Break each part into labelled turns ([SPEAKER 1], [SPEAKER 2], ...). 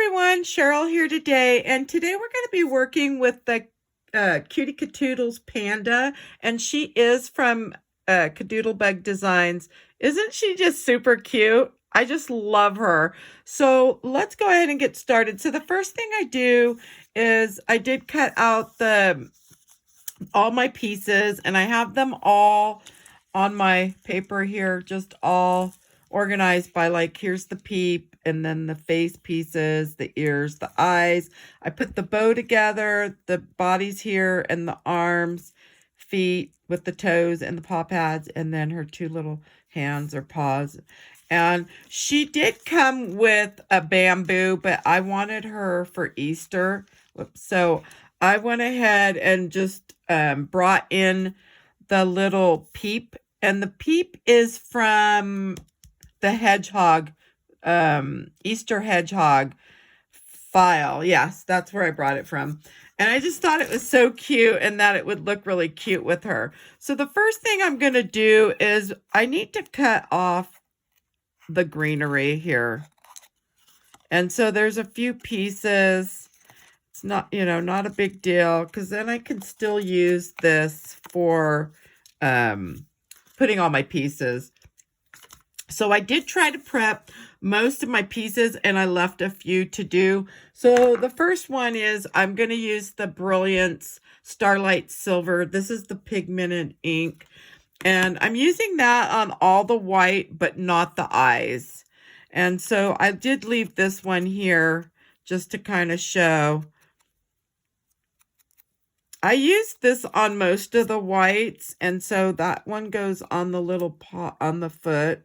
[SPEAKER 1] everyone, Cheryl here today, and today we're going to be working with the Cutie KaToodles Panda, and she is from KaDoodle Bug Designs. Isn't she just super cute? I just love her. So let's go ahead and get started. So the first thing I do is I did cut out all my pieces, and I have them all on my paper here, just all organized by, like, here's the Peep, and then the face pieces, the ears, the eyes. I put the bow together, the body's here, and the arms, feet with the toes and the paw pads, and then her two little hands or paws. And she did come with a bamboo, but I wanted her for Easter. Whoops. So I went ahead and just brought in the little Peep. And the Peep is from the Hedgehog, Easter Hedgehog file. Yes, that's where I brought it from. And I just thought it was so cute and that it would look really cute with her. So the first thing I'm going to do is I need to cut off the greenery here. And so there's a few pieces. It's not, not a big deal, because then I can still use this for putting all my pieces. So I did try to prep most of my pieces, and I left a few to do. So the first one is I'm going to use the Brilliance Starlite Silver. This is the pigmented ink. And I'm using that on all the white, but not the eyes. And so I did leave this one here just to kind of show. I used this on most of the whites, and so that one goes on the little paw, on the foot.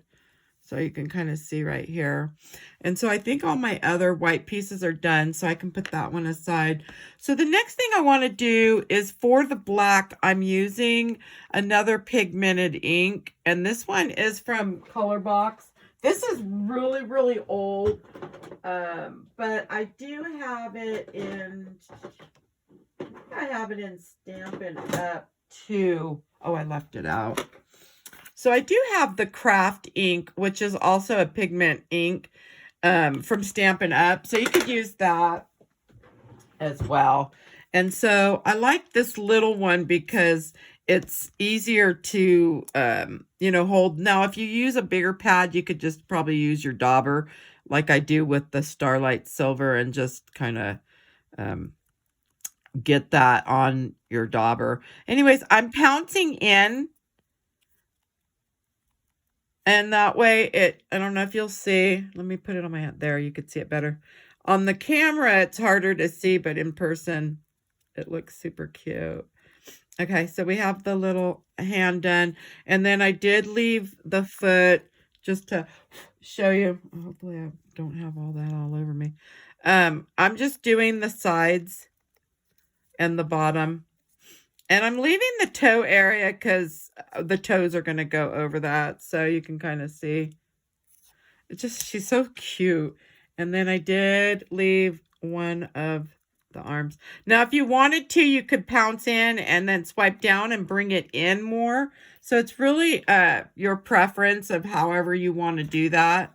[SPEAKER 1] So you can kind of see right here. And so I think all my other white pieces are done, so I can put that one aside. So the next thing I want to do is for the black, I'm using another pigmented ink. And this one is from Color Box. This is really, really old. But I do have it in... I have it in Stampin' Up too. Oh, I left it out. So I do have the craft ink, which is also a pigment ink from Stampin' Up. So you could use that as well. And so I like this little one because it's easier to, hold. Now, if you use a bigger pad, you could just probably use your dauber like I do with the Starlite Silver and just kind of get that on your dauber. Anyways, I'm pouncing in. And that way I don't know if you'll see. Let me put it on my hand. There, you could see it better. On the camera, it's harder to see, but in person, it looks super cute. Okay, so we have the little hand done. And then I did leave the foot just to show you. Hopefully I don't have all that all over me. I'm just doing the sides and the bottom. And I'm leaving the toe area because the toes are going to go over that. So you can kind of see. She's so cute. And then I did leave one of the arms. Now, if you wanted to, you could pounce in and then swipe down and bring it in more. So it's really your preference of however you want to do that.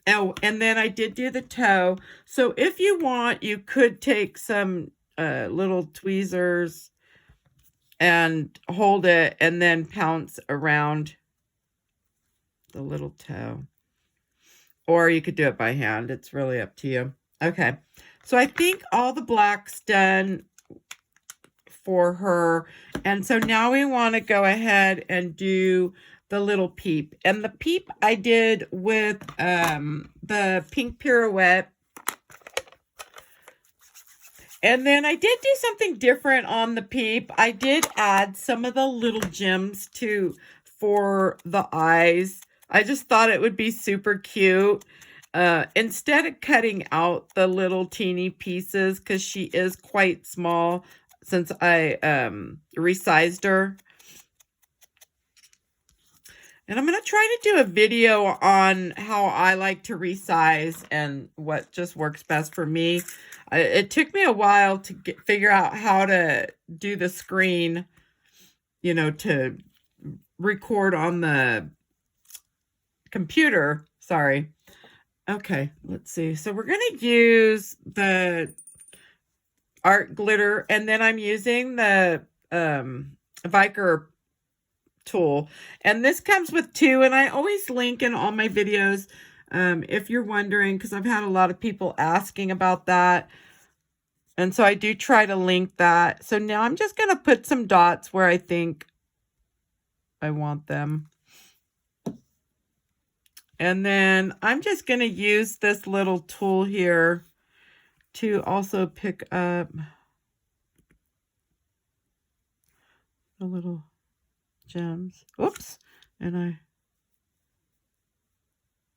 [SPEAKER 1] Oh, and then I did do the toe. So if you want, you could take some little tweezers and hold it and then pounce around the little toe. Or you could do it by hand. It's really up to you. Okay. So I think all the black's done for her. And so now we want to go ahead and do the little Peep. And the Peep I did with the pink pirouette. And then I did do something different on the Peep. I did add some of the little gems for the eyes. I just thought it would be super cute. Instead of cutting out the little teeny pieces, because she is quite small since I resized her. And I'm going to try to do a video on how I like to resize and what just works best for me. It took me a while to figure out how to do the screen, to record on the computer. Sorry. Okay, let's see. So we're going to use the art glitter, and then I'm using the Viker tool. And this comes with 2, and I always link in all my videos if you're wondering, because I've had a lot of people asking about that. And so I do try to link that. So now I'm just going to put some dots where I think I want them. And then I'm just going to use this little tool here to also pick up the little gems. Oops. And there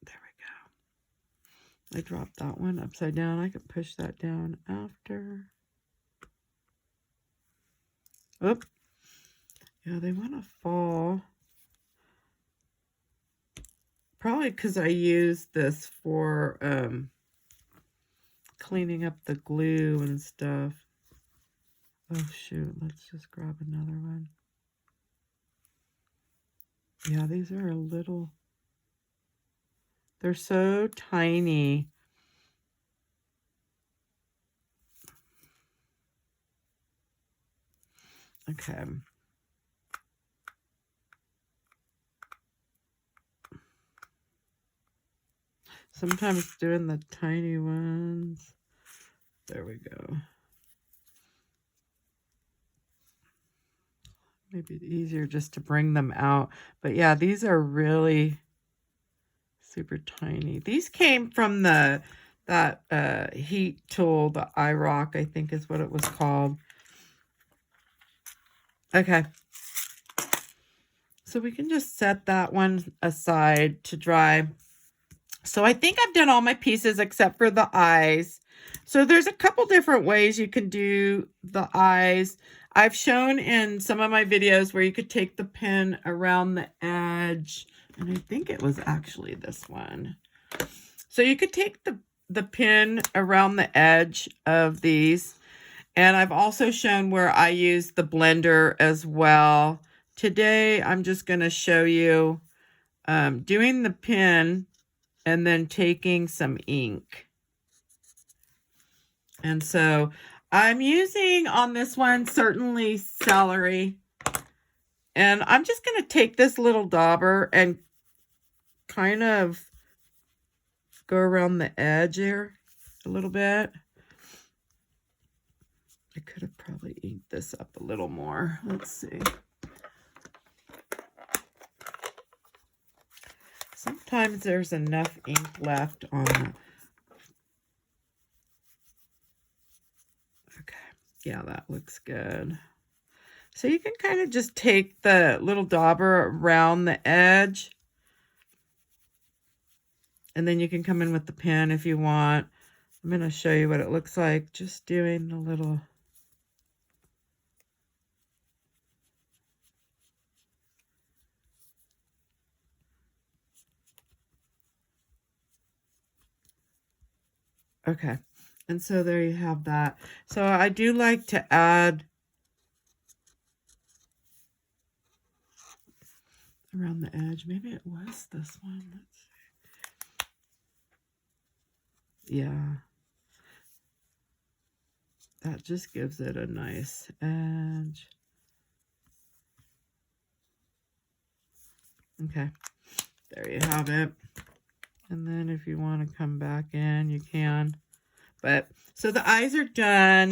[SPEAKER 1] we go. I dropped that one upside down. I could push that down after. Oop. Yeah, they want to fall. Probably because I used this for cleaning up the glue and stuff. Oh, shoot. Let's just grab another one. Yeah, these are a little... They're so tiny. Okay. Sometimes doing the tiny ones. There we go. Maybe it's easier just to bring them out. But yeah, these are really super tiny. These came from that heat tool, the iRock, I think is what it was called. Okay. So we can just set that one aside to dry. So I think I've done all my pieces except for the eyes. So there's a couple different ways you can do the eyes. I've shown in some of my videos where you could take the pin around the edge. And I think it was actually this one. So you could take the pin around the edge of these. And I've also shown where I use the blender as well. Today, I'm just going to show you doing the pin and then taking some ink. And so I'm using on this one, certainly celery. And I'm just going to take this little dauber and kind of go around the edge here a little bit. I could have probably inked this up a little more. Let's see. Sometimes there's enough ink left on it. Okay, yeah, that looks good. So you can kind of just take the little dauber around the edge. And then you can come in with the pen if you want. I'm going to show you what it looks like. Just doing a little... Okay, and so there you have that. So I do like to add around the edge. Maybe it was this one. Let's see. Yeah. That just gives it a nice edge. Okay, there you have it. And then if you want to come back in, you can. But, so the eyes are done.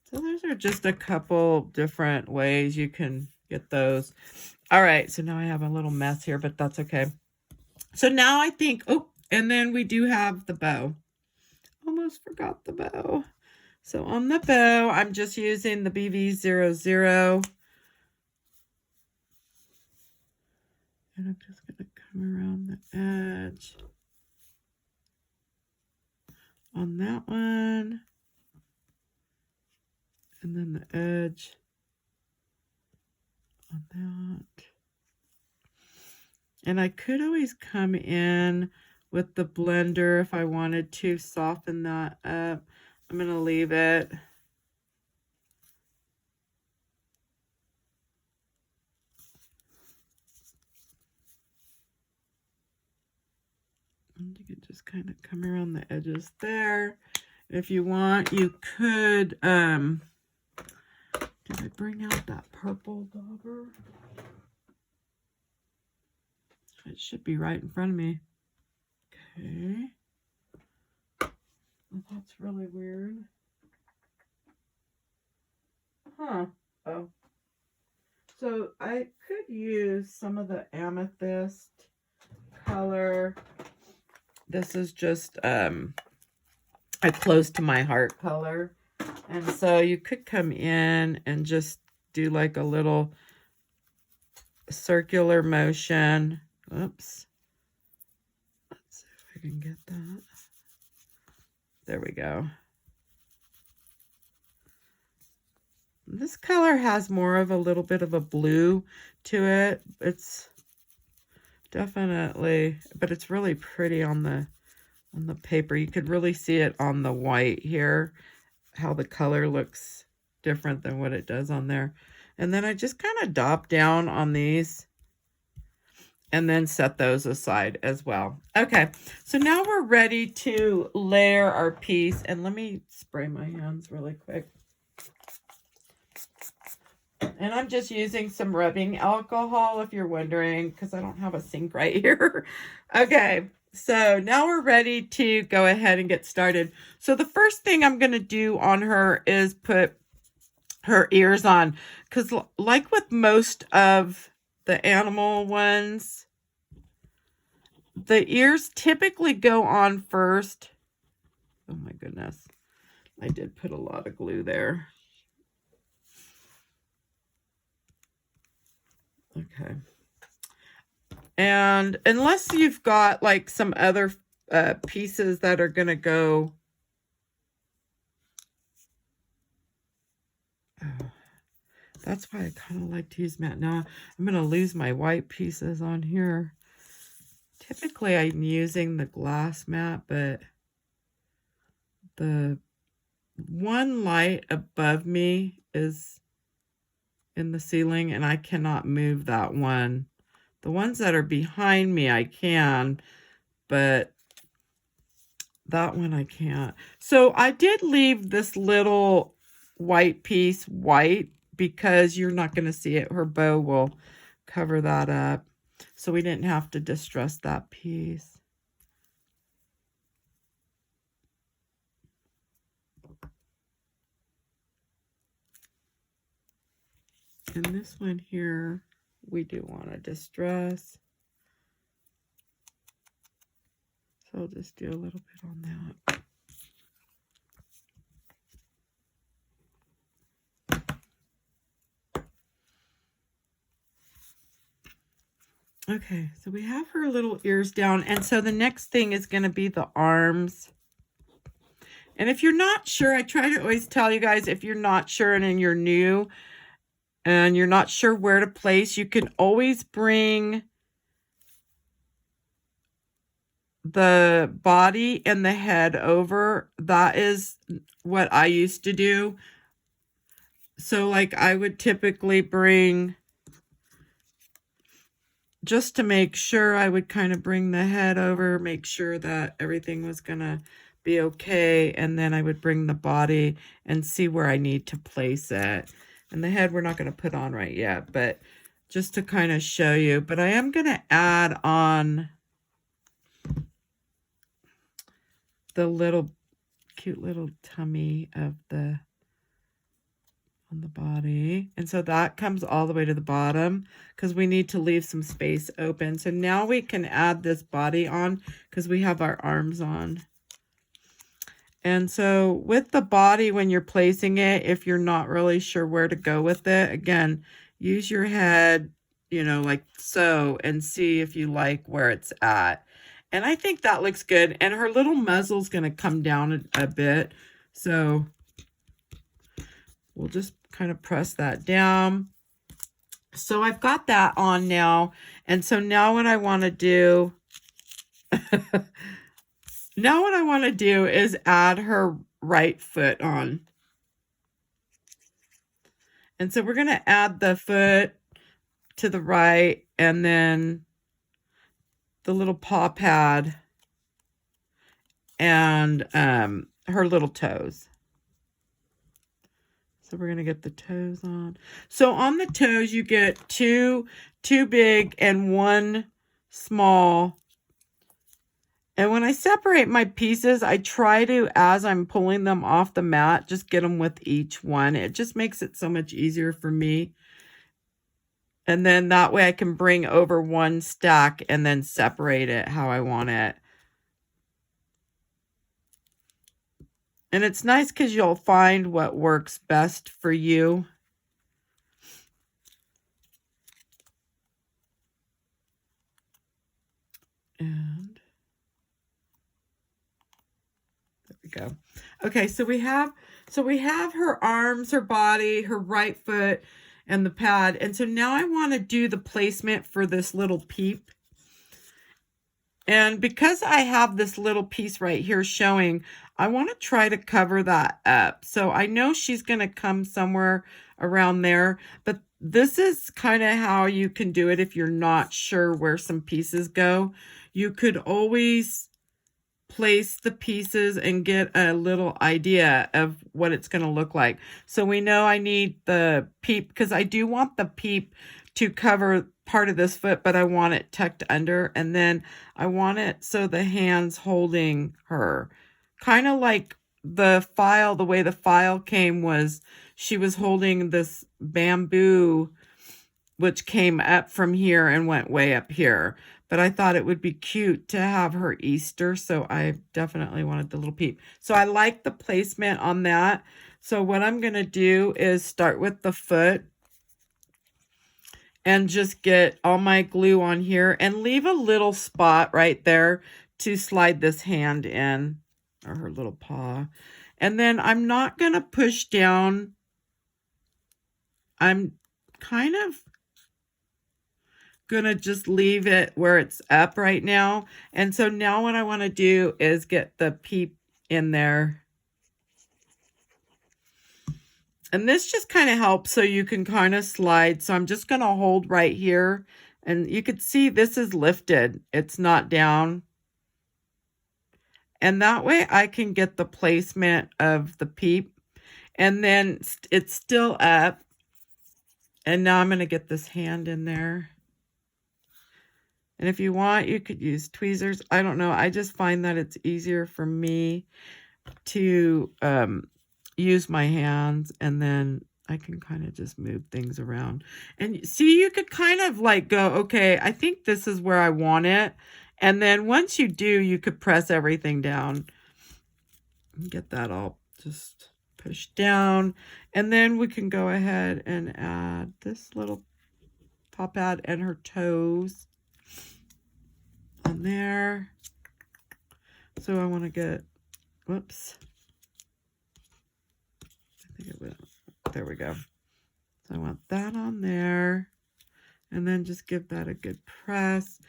[SPEAKER 1] So those are just a couple different ways you can get those. All right, so now I have a little mess here, but that's okay. So now I think, oh, and then we do have the bow. Almost forgot the bow. So on the bow, I'm just using the BV00. And I'm just going to come around the edge on that one. And then the edge on that. And I could always come in with the blender if I wanted to soften that up. I'm going to leave it. I'm going to could just kind of come around the edges there. If you want, you could, did I bring out that purple dauber? It should be right in front of me. Okay. Well, that's really weird. Huh. Oh. So I could use some of the Amethyst color. This is just a close to my heart color. And so you could come in and just do like a little circular motion. Oops. Let's see if I can get that. There we go. This color has more of a little bit of a blue to it. It's definitely, but it's really pretty on the paper. You could really see it on the white here, how the color looks different than what it does on there. And then I just kind of dop down on these and then set those aside as well. Okay, so now we're ready to layer our piece. And let me spray my hands really quick. And I'm just using some rubbing alcohol, if you're wondering, because I don't have a sink right here. Okay, so now we're ready to go ahead and get started. So the first thing I'm going to do on her is put her ears on, because like with most of the animal ones, the ears typically go on first. Oh my goodness, I did put a lot of glue there. Okay. And unless you've got like some other pieces that are going to go. Oh, that's why I kind of like to use matte. Now I'm going to lose my white pieces on here. Typically I'm using the glass mat, but the one light above me is in the ceiling and I cannot move that one. The ones that are behind me I can, but that one I can't. So I did leave this little white piece white because you're not going to see it. Her bow will cover that up. So we didn't have to distress that piece. And this one here, we do want to distress. So I'll just do a little bit on that. Okay, so we have her little ears down. And so the next thing is going to be the arms. And if you're not sure, I try to always tell you guys, if you're not sure and you're new and you're not sure where to place, you can always bring the body and the head over. That is what I used to do. So like I would typically bring, just to make sure, I would kind of bring the head over, make sure that everything was gonna be okay, and then I would bring the body and see where I need to place it. And the head we're not going to put on right yet, but just to kind of show you. But I am going to add on the little cute little tummy of the on the body. And so that comes all the way to the bottom because we need to leave some space open. So now we can add this body on because we have our arms on. And so with the body, when you're placing it, if you're not really sure where to go with it, again, use your head, you know, like so, and see if you like where it's at. And I think that looks good. And her little muzzle's going to come down a bit. So we'll just kind of press that down. So I've got that on now. And so now what I want to do... Now what I want to do is add her right foot on. And so we're going to add the foot to the right and then the little paw pad and her little toes. So we're going to get the toes on. So on the toes, you get two big and one small. And when I separate my pieces, I try to, as I'm pulling them off the mat, just get them with each one. It just makes it so much easier for me. And then that way I can bring over one stack and then separate it how I want it. And it's nice because you'll find what works best for you. And there we go. Okay, so we have her arms, her body, her right foot, and the pad. And so now I want to do the placement for this little peep. And because I have this little piece right here showing, I want to try to cover that up. So I know she's going to come somewhere around there, but this is kind of how you can do it if you're not sure where some pieces go. You could always place the pieces and get a little idea of what it's going to look like. So we know I need the peep because I do want the peep to cover part of this foot, but I want it tucked under, and then I want it so the hand's holding her. Kind of like the file, the way the file came was she was holding this bamboo, which came up from here and went way up here. But I thought it would be cute to have her Easter, so I definitely wanted the little peep. So I like the placement on that. So what I'm going to do is start with the foot and just get all my glue on here and leave a little spot right there to slide this hand in, or her little paw. And then I'm not going to push down. I'm kind of going to just leave it where it's up right now. And so now what I want to do is get the peep in there. And this just kind of helps so you can kind of slide. So I'm just going to hold right here. And you can see this is lifted. It's not down. And that way I can get the placement of the peep. And then it's still up. And now I'm going to get this hand in there. And if you want, you could use tweezers. I don't know. I just find that it's easier for me to use my hands, and then I can kind of just move things around. And see, you could kind of like go, okay, I think this is where I want it. And then once you do, you could press everything down and get that all just pushed down. And then we can go ahead and add this little paw pad and her toes on there. So I want to get, whoops. I think it went, there we go. So I want that on there. And then just give that a good press.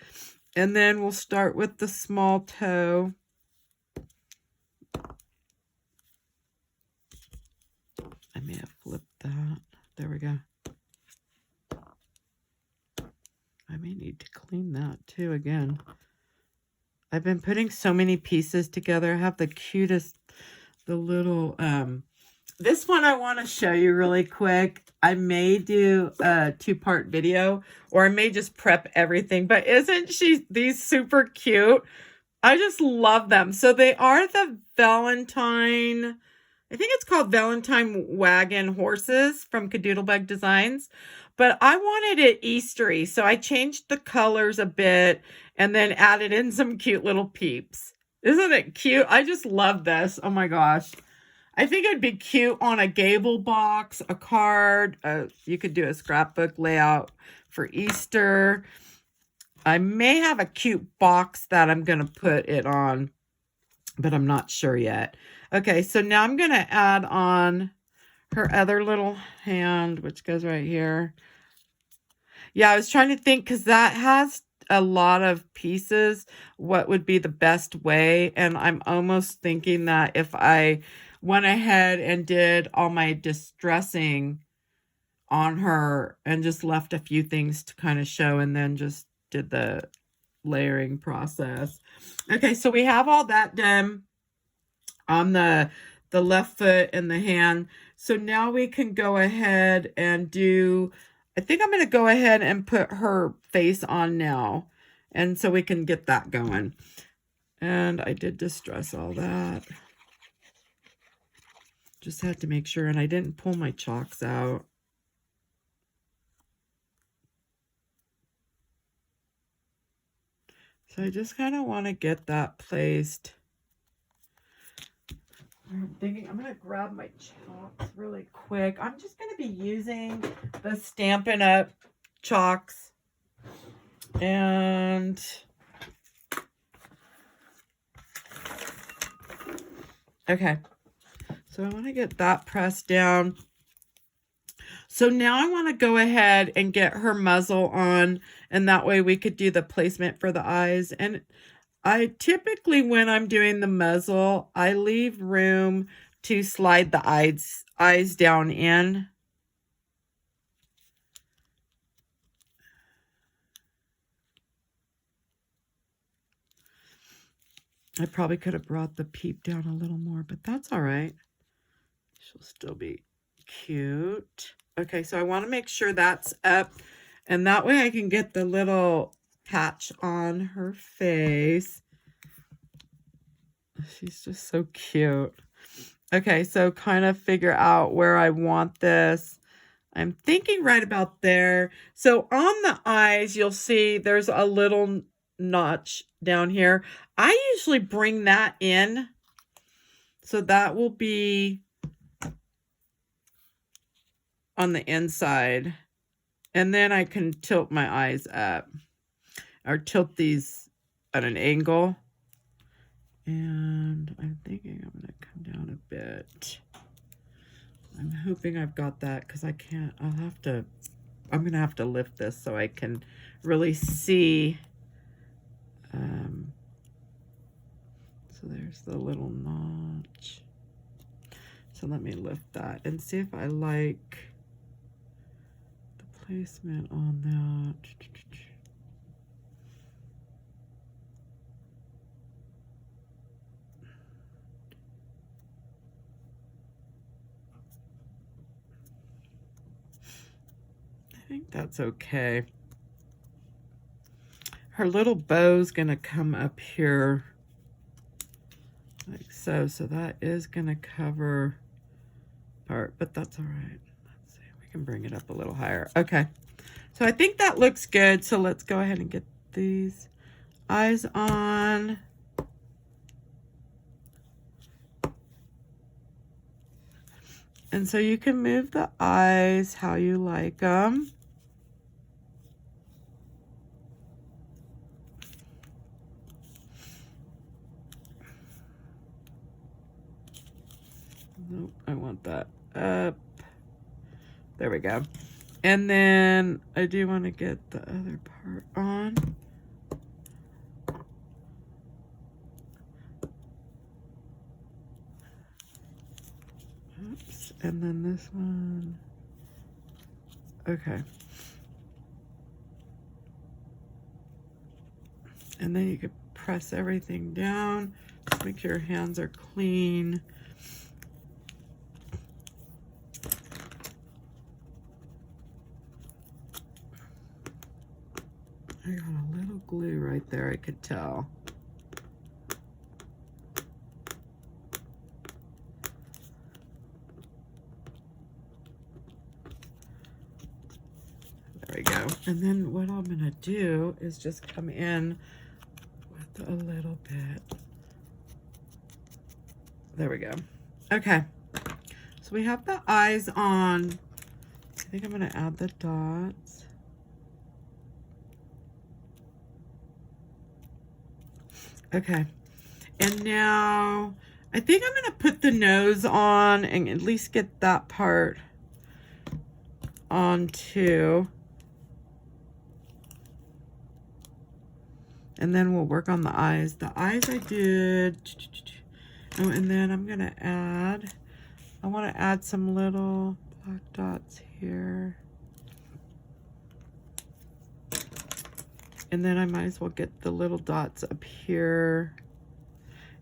[SPEAKER 1] And then we'll start with the small toe. I may have flipped that. There we go. I may need to clean that too again. I've been putting so many pieces together. I have the cutest, the little, this one I want to show you really quick. I may do a 2-part video, or I may just prep everything, but isn't these super cute? I just love them. So they are the Valentine, I think it's called Valentine Wagon Horses from KaDoodle Bug Designs. But I wanted it Eastery, so I changed the colors a bit and then added in some cute little peeps. Isn't it cute? I just love this. Oh my gosh. I think it'd be cute on a gable box, a card. You could do a scrapbook layout for Easter. I may have a cute box that I'm going to put it on, but I'm not sure yet. Okay, so now I'm going to add on her other little hand, which goes right here. Yeah, I was trying to think because that has a lot of pieces, what would be the best way. And I'm almost thinking that if I went ahead and did all my distressing on her and just left a few things to kind of show, and then just did the layering process. Okay, so we have all that done. on the left foot and the hand. So now we can go ahead and do, I think I'm going to go ahead and put her face on now. And so we can get that going. And I did distress all that. Just had to make sure, and I didn't pull my chalks out. So I just kind of want to get that placed. I'm thinking I'm going to grab my chalks really quick. I'm just going to be using the Stampin' Up! Chalks. And okay. So I want to get that pressed down. So now I want to go ahead and get her muzzle on, and that way we could do the placement for the eyes. And I typically, when I'm doing the muzzle, I leave room to slide the eyes down in. I probably could have brought the Peep down a little more, but that's all right. She'll still be cute. Okay, so I want to make sure that's up, and that way I can get the little patch on her face. She's just so cute. Okay, so kind of figure out where I want this. I'm thinking right about there. So on the eyes, you'll see there's a little notch down here. I usually bring that in. So that will be on the inside. And then I can tilt my eyes up. Or tilt these at an angle. And I'm thinking I'm going to come down a bit. I'm hoping I've got that because I can't, I'm going to have to lift this so I can really see. So there's the little notch. So let me lift that and see if I like the placement on that. I think that's okay. Her little bow's gonna come up here like so. So that is gonna cover part, but that's all right. Let's see, we can bring it up a little higher. Okay, so I think that looks good. So let's go ahead and get these eyes on. And so you can move the eyes how you like them. Nope, I want that up. There we go. And then I do want to get the other part on. Oops. And then this one. Okay. And then you could press everything down. Just make sure your hands are clean. I got a little glue right there, I could tell. There we go. And then what I'm gonna do is just come in with a little bit. There we go. Okay. So we have the eyes on. I think I'm gonna add the dots. Okay, and now I think I'm gonna put the nose on and at least get that part on too. And then we'll work on the eyes. The eyes I did. Oh, and then I'm gonna add, I wanna add some little black dots here. And then I might as well get the little dots up here.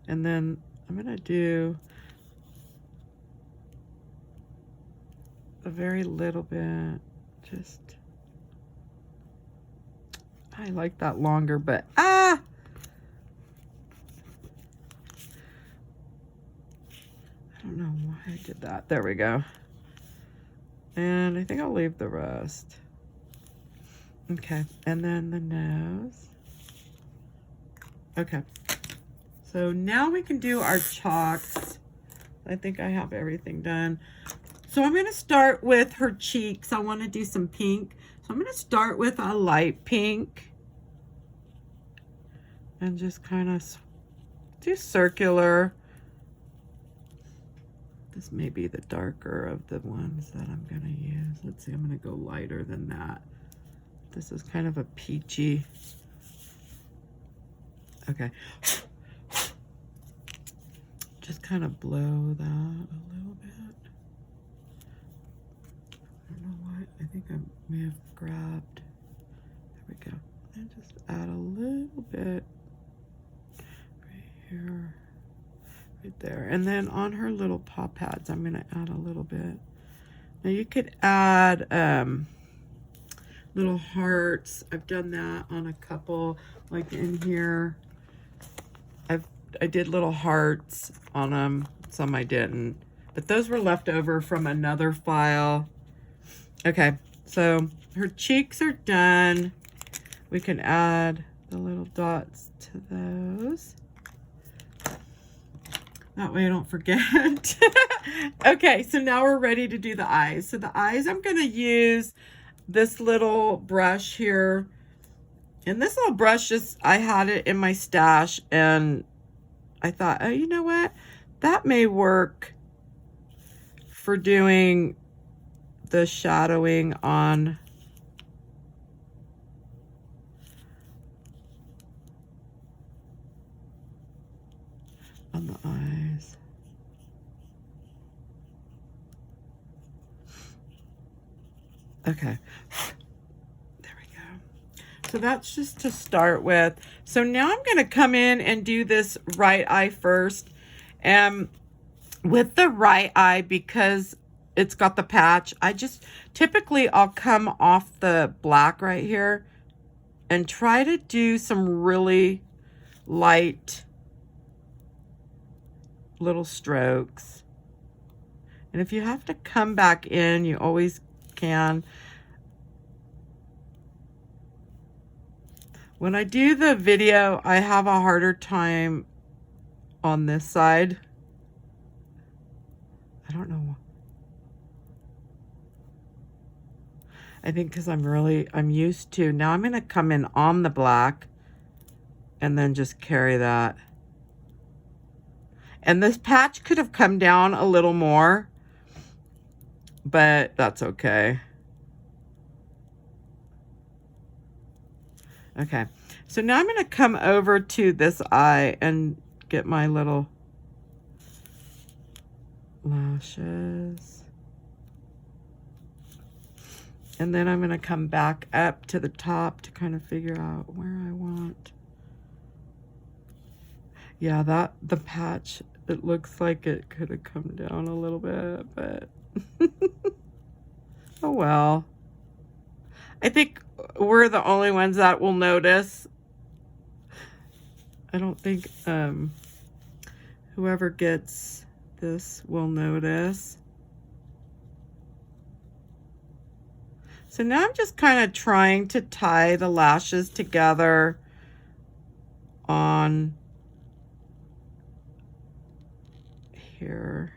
[SPEAKER 1] And then I'm gonna do a very little bit, just, I like that longer, but I don't know why I did that. There we go. And I think I'll leave the rest. Okay, and then the nose. Okay, so now we can do our chalks. I think I have everything done. So I'm gonna start with her cheeks. I wanna do some pink. So I'm gonna start with a light pink and just kind of do circular. This may be the darker of the ones that I'm gonna use. Let's see, I'm gonna go lighter than that. This is kind of a peachy. Okay. Just kind of blow that a little bit. I don't know why, I think I may have grabbed, there we go. And just add a little bit right here, right there. And then on her little paw pads, I'm gonna add a little bit. Now you could add little hearts. I've done that on a couple, like in here. I did little hearts on them, some I didn't, but those were left over from another file. Okay, so her cheeks are done. We can add the little dots to those. That way I don't forget. Okay, so now we're ready to do the eyes. So the eyes, I'm gonna use this little brush here. And this little brush, just, I had it in my stash and I thought, oh, you know what? That may work for doing the shadowing on the eyes. Okay. There we go. So that's just to start with. So now I'm going to come in and do this right eye first. And with the right eye, because it's got the patch, I just typically I'll come off the black right here and try to do some really light little strokes. And if you have to come back in, you always can. When I do the video, I have a harder time on this side. I don't know. I think because I'm used to. Now I'm going to come in on the black and then just carry that. And this patch could have come down a little more, but that's okay. Okay, so now I'm going to come over to this eye and get my little lashes. And then I'm going to come back up to the top to kind of figure out where I want. Yeah, the patch, it looks like it could have come down a little bit, but oh well. I think we're the only ones that will notice. I don't think whoever gets this will notice. So now I'm just kind of trying to tie the lashes together on here.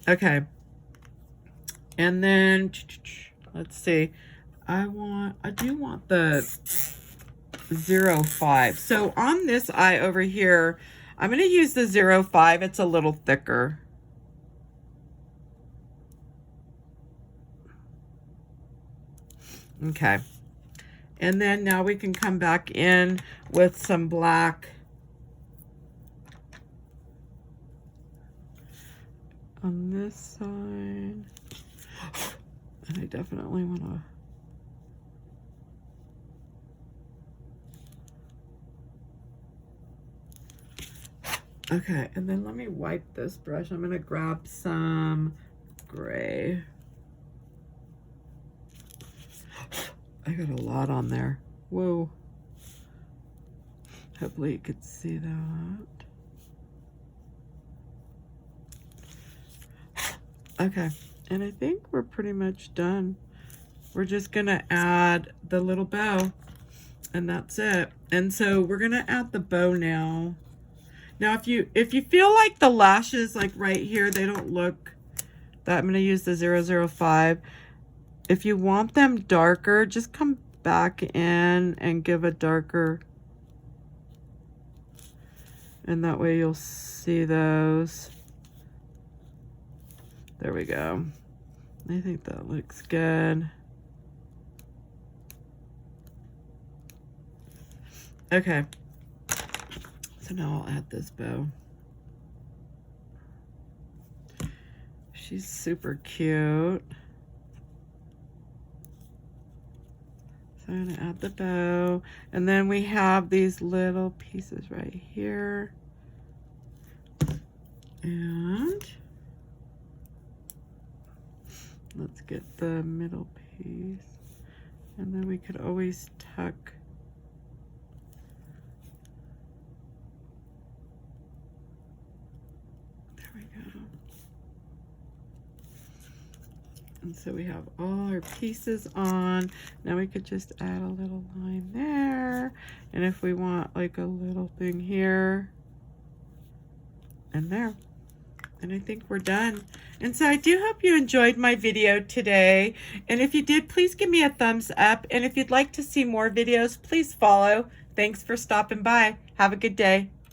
[SPEAKER 1] Okay. And then let's see. I do want the 0.5. So on this eye over here, I'm going to use the 0.5. It's a little thicker. Okay. And then now we can come back in with some black on this side. And I definitely want to Okay, and then let me wipe this brush. I'm going to grab some gray. I got a lot on there. Whoa. Hopefully you could see that. Okay, and I think we're pretty much done. We're just going to add the little bow, and that's it. And so we're going to add the bow now. Now, if you feel like the lashes, like right here, they don't look that, I'm going to use the 005. If you want them darker, just come back in and give a darker, and that way you'll see those. There we go. I think that looks good. Okay. So now I'll add this bow. She's super cute. So I'm gonna add the bow. And then we have these little pieces right here. And let's get the middle piece. And then we could always tuck and so we have all our pieces on. Now we could just add a little line there. And if we want like a little thing here and there. And I think we're done. And so I do hope you enjoyed my video today. And if you did, please give me a thumbs up. And if you'd like to see more videos, please follow. Thanks for stopping by. Have a good day.